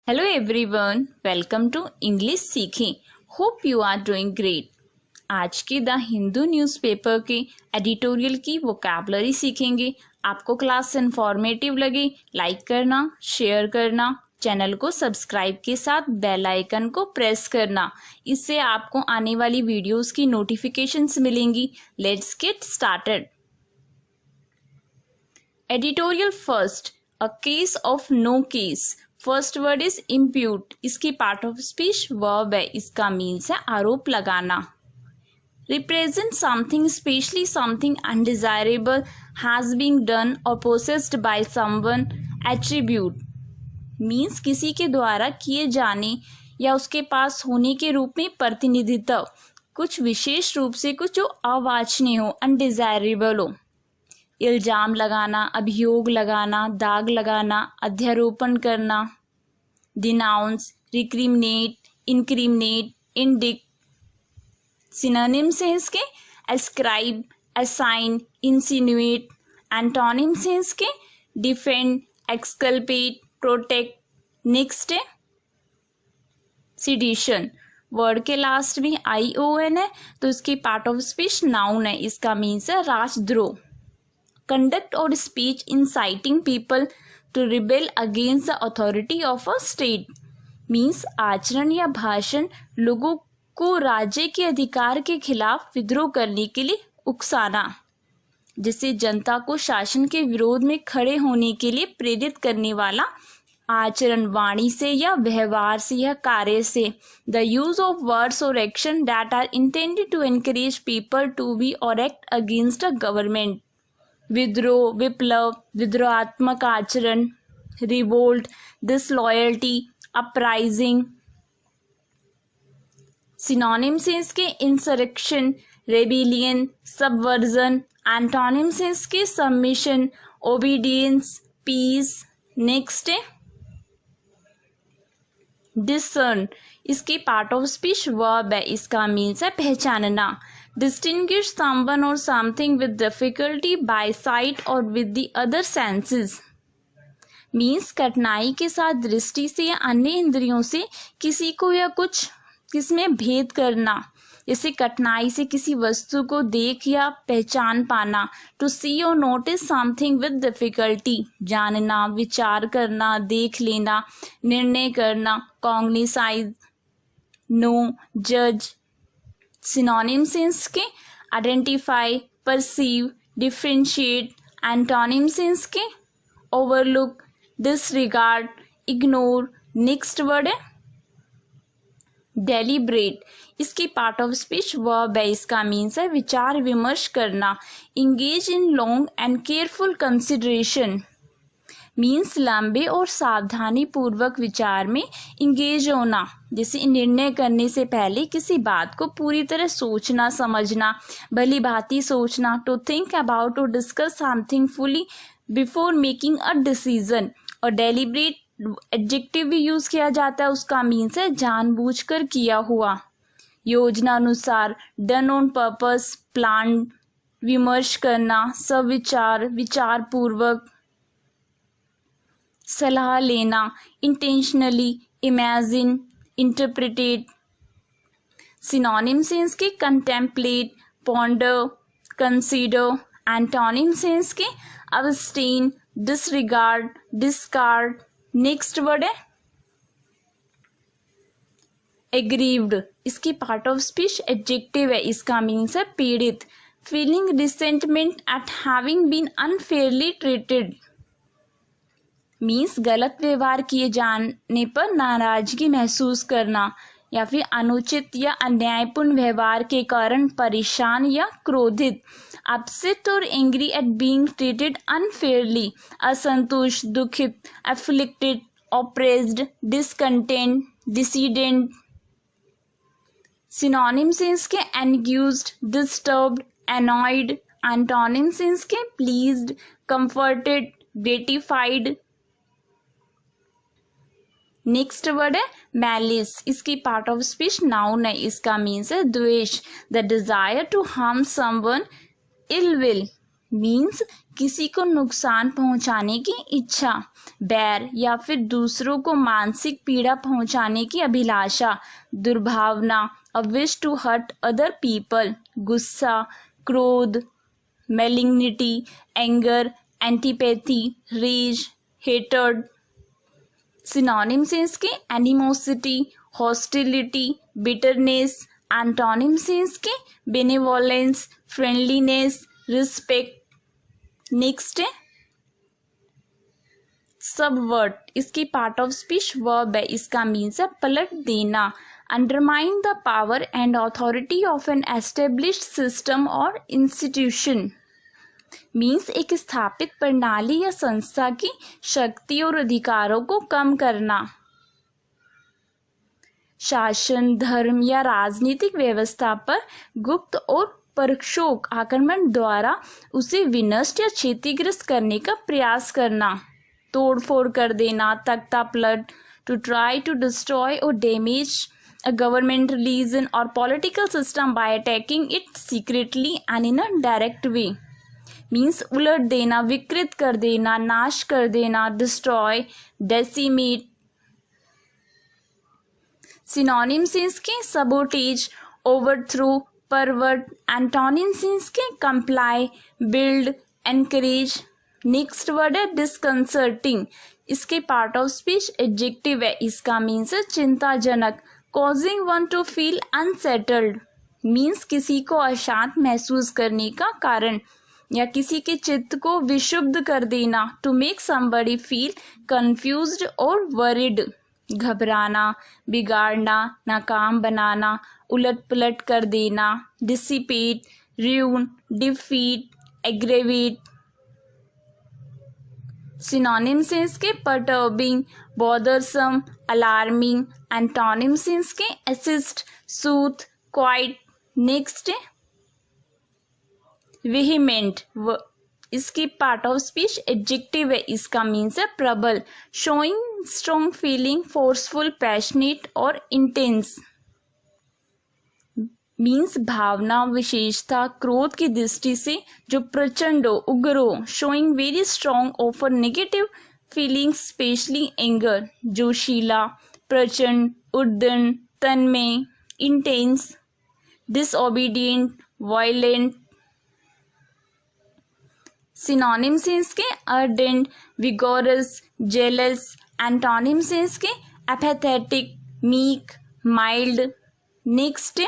Hello everyone, welcome to English सीखें। Hope you are doing great. आज के the Hindu newspaper के एडिटोरियल की वोकैबुलरी सीखेंगे। आपको क्लास इन्फॉर्मेटिव लगे लाइक करना, शेयर करना, चैनल को सब्सक्राइब के साथ बेल आइकन को प्रेस करना। इससे आपको आने वाली वीडियोस की नोटिफिकेशंस मिलेंगी। Let's get started. Editorial first, a case of no case. First word is impute. इसकी पार्ट ऑफ स्पीच वर्ब है। इसका मीन्स है आरोप लगाना। Represent something, especially something undesirable has been done और possessed by someone. Attribute means किसी के द्वारा किए जाने या उसके पास होने के रूप में प्रतिनिधित्व, कुछ विशेष रूप से कुछ जो अवांछनीय हो, अनडिजायरेबल हो। इल्जाम लगाना, अभियोग लगाना, दाग लगाना, अध्यारोपण करना। Denounce, recriminate, incriminate, indict. Synonyms हैं इसके एस्क्राइब, असाइन, इंसिनुएट। एंटोनिम्स हैं इसके डिफेंड, एक्सकल्पेट, प्रोटेक्ट। नेक्स्ट है सिडिशन। वर्ड के लास्ट में ION है तो इसकी पार्ट ऑफ स्पीच नाउन है। इसका मीन्स है राजद्रोह। कंडक्ट और speech inciting people to rebel against the authority of a state. Means आचरण या भाषण लोगों को राज्य के अधिकार के खिलाफ विद्रोह करने के लिए उकसाना, जिससे जनता को शासन के विरोध में खड़े होने के लिए प्रेरित करने वाला आचरण, वाणी से या व्यवहार से या कार्य से। द यूज ऑफ वर्ड्स और action that are intended to encourage people to be और एक्ट अगेंस्ट अ गवर्नमेंट। विद्रोह, विप्लव, विद्रोहात्मक आचरण। Revolt, disloyalty, uprising. सिनोनिम्स हैं इसके इंसरेक्शन, रेबिलियन, सबवर्जन। एंटोनिम्स हैं इसके सबमिशन, ओबीडियंस, पीस। नेक्स्ट है डिसर्न। इसकी पार्ट ऑफ स्पीच वर्ब है। इसका मीन्स है पहचानना। डिस्टिंग्विश समवन और something with difficulty by sight और with the other senses. Means कठिनाई के साथ दृष्टि से या अन्य इंद्रियों से किसी को या कुछ किसमें भेद करना, जैसे कठिनाई से किसी वस्तु को देख या पहचान पाना। टू सी और नोटिस समथिंग विद डिफिकल्टी, जानना, विचार करना, देख लेना, निर्णय करना। कॉग्निसाइज, नो, जज। सिनोनिम्स हैं इसके आइडेंटिफाई, परसीव, डिफरेंशिएट। एंटोनिम्स हैं इसके overlook, disregard, ignore. Next word है डेलिब्रेट। इसकी पार्ट ऑफ स्पीच वर्ब है। इसका मीन्स है विचार विमर्श करना। Engage in long and careful consideration. Means लंबे और सावधानी पूर्वक विचार में इंगेज होना, जैसे निर्णय करने से पहले किसी बात को पूरी तरह सोचना, समझना, भली भांति सोचना। टू थिंक अबाउट और discuss something fully before making a decision. और डेलिब्रेट एडजेक्टिव भी यूज किया जाता है। उसका मीन्स है जानबूझकर किया हुआ, योजना अनुसार, डन ऑन पर्पस, प्लान। विमर्श करना, सविचार, विचार पूर्वक। सलाह लेना, इंटेंशनली, इमेजिन, इंटरप्रिटेट। सिनोनिम्स हैं इसके कंटेम्पलेट, पॉन्डर, कंसीडर। एंटोनिम्स हैं इसके abstain, disregard, discard. Next word है एग्रीव्ड। इसकी पार्ट ऑफ स्पीच एडजेक्टिव है। इसका मीन्स है पीड़ित। Feeling resentment at having been unfairly treated. Means गलत व्यवहार किए जाने पर नाराजगी महसूस करना या फिर अनुचित या अन्यायपूर्ण व्यवहार के कारण परेशान या क्रोधित। अपसेट और angry at being treated unfairly, असंतुष्ट, दुखित। Afflicted, oppressed, discontent, dissident. Synonyms हैं इसके एनग्यूज्ड, डिस्टर्ब्ड, एनॉयड। एंटोनिम्स हैं इसके pleased, comforted, gratified. Next word है मैलिस। इसकी पार्ट ऑफ स्पीच नाउन है। इसका मीन्स है द्वेष, the desire to harm someone, ill will. Means किसी को नुकसान पहुंचाने की इच्छा, बैर या फिर दूसरों को मानसिक पीड़ा पहुंचाने की अभिलाषा, दुर्भावना, a wish to hurt other people, गुस्सा, क्रोध, malignity, anger, antipathy, rage, hatred. Synonyms हैं इसके एनिमोसिटी, हॉस्टिलिटी, बिटरनेस। एंटोनिम्स हैं इसके बेनेवोलेंस, फ्रेंडलीनेस, रिस्पेक्ट। नेक्स्ट है सबवर्ट, इसकी पार्ट ऑफ स्पीच वर्ब है, इसका मीन्स है पलट देना, undermine the power and authority of an established system और इंस्टीट्यूशन। मीन्स एक स्थापित प्रणाली या संस्था की शक्ति और अधिकारों को कम करना। शासन, धर्म या राजनीतिक व्यवस्था पर गुप्त और परोक्ष आक्रमण द्वारा उसे विनष्ट या क्षतिग्रस्त करने का प्रयास करना, तोड़फोड़ कर देना, तख्ता पलट, टू ट्राई टू डिस्ट्रॉय और damage a government religion or political system by attacking it secretly and in a direct way। Means उलट देना, विकृत कर देना, नाश कर देना, डिस्ट्रॉय, डेसिमेट। सिनोनिम्स इसके सबोटेज, ओवरथ्रो, परवर्ट। एंटोनिम्स इसके comply, build, encourage. Next word है डिस्कंसर्टिंग, इसके पार्ट ऑफ स्पीच एडजेक्टिव है, इसका मीन्स है चिंताजनक, causing one two feel unsettled. Means किसी को अशांत महसूस करने का कारण या किसी के चित्त को विक्षुब्ध कर देना, to make somebody feel confused और वरिड। घबराना, बिगाड़ना, नाकाम बनाना, उलट पुलट कर देना, dissipate, ruin, defeat, aggravate. Synonyms हैं इसके परटर्बिंग, बॉदरसम, अलार्मिंग। एंटोनिम्स हैं इसके असिस्ट, सूथ, क्वाइट। नेक्स्ट है वेहिमेंट, इसकी पार्ट ऑफ स्पीच एडजेक्टिव है, इसका मीन्स है प्रबल, showing strong feeling, forceful, passionate और इंटेंस। मीन्स भावना, विशेषता, क्रोध की दृष्टि से जो प्रचंड, उग्र, showing very strong offer negative feelings especially anger, जोशीला, प्रचंड, उद्दंड, तन्मय, इंटेंस। Disobedient, violent. सिनोनिम्स हैं इसके अर्डेंट, विगोरस, जेलस। एंटोनिम्स हैं इसके एपैथेटिक, मीक, माइल्ड। नेक्स्ट है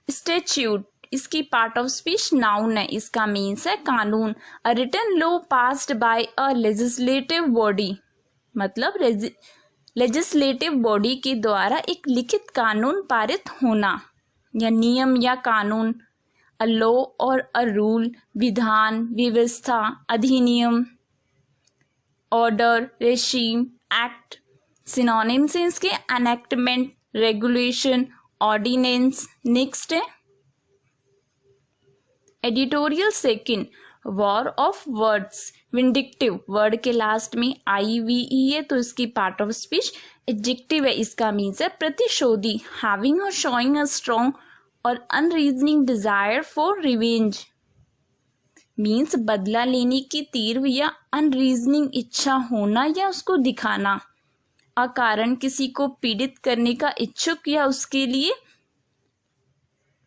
स्टैट्यूट, इसकी पार्ट ऑफ स्पीच नाउन है, इसका मीन्स है कानून, a written law passed by a legislative body. मतलब लेजिस्लेटिव बॉडी के द्वारा एक लिखित कानून पारित होना या नियम या कानून। अ लॉ और अ रूल, विधान, व्यवस्था, अधिनियम, ऑर्डर, रेशीम, एक्ट। सिनोनिम्स हैं इसके एनेक्टमेंट, रेगुलेशन, ऑर्डिनेंस। नेक्स्ट है editorial second, war of words, vindictive. Word के लास्ट में IVE है तो इसकी पार्ट ऑफ स्पीच एडजेक्टिव है, इसका मीन्स है प्रतिशोधी, हैविंग और शोइंग अ स्ट्रॉन्ग और अनरीजनिंग डिजायर फॉर रिवेंज। मीन्स बदला लेने की तीव्र या अनरीजनिंग इच्छा होना या उसको दिखाना, अकारण किसी को पीड़ित करने का इच्छुक या उसके लिए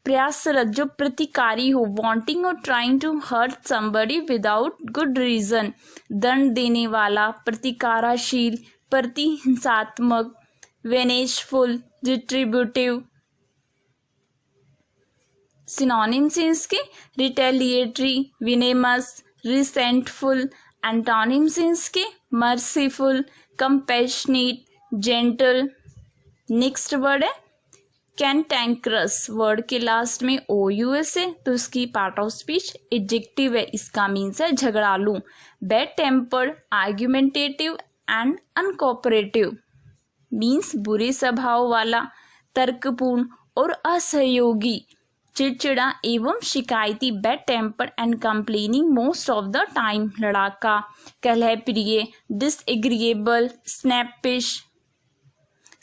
प्रयासरत जो प्रतिकारी हो, वांटिंग और trying to hurt somebody without good reason. दंड देने वाला, प्रतिकाराशील, प्रतिहिंसात्मक, वेनेजफुल, रिट्रीब्यूटिव। सिनोनिम्स हैं इसके रिटेलिएटरी, विनेमस, रिसेंटफुल। एंटोनिम्स हैं इसके merciful, compassionate, gentle. Next word है कैंटैंक्रस, वर्ड के लास्ट में OUS है तो इसकी पार्ट ऑफ स्पीच एडजेक्टिव है, इसका मीन्स है झगड़ालू, bad tempered, argumentative and uncooperative. Means बुरे स्वभाव वाला, तर्कपूर्ण और असहयोगी, चिड़चिड़ा एवं शिकायती, bad temper and complaining most of the time, लड़ाका, कलह प्रिय, डिसएग्रीएबल, स्नैपिश।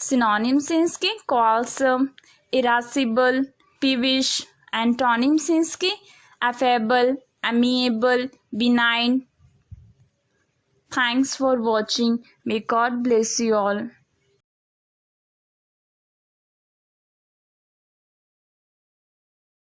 सिनोनिम्स हैं इसके क्वाल्सम, इरासिबल, पीविश। एंटोनिम्स हैं इसके affable, amiable, benign. Thanks for watching. May God bless you all.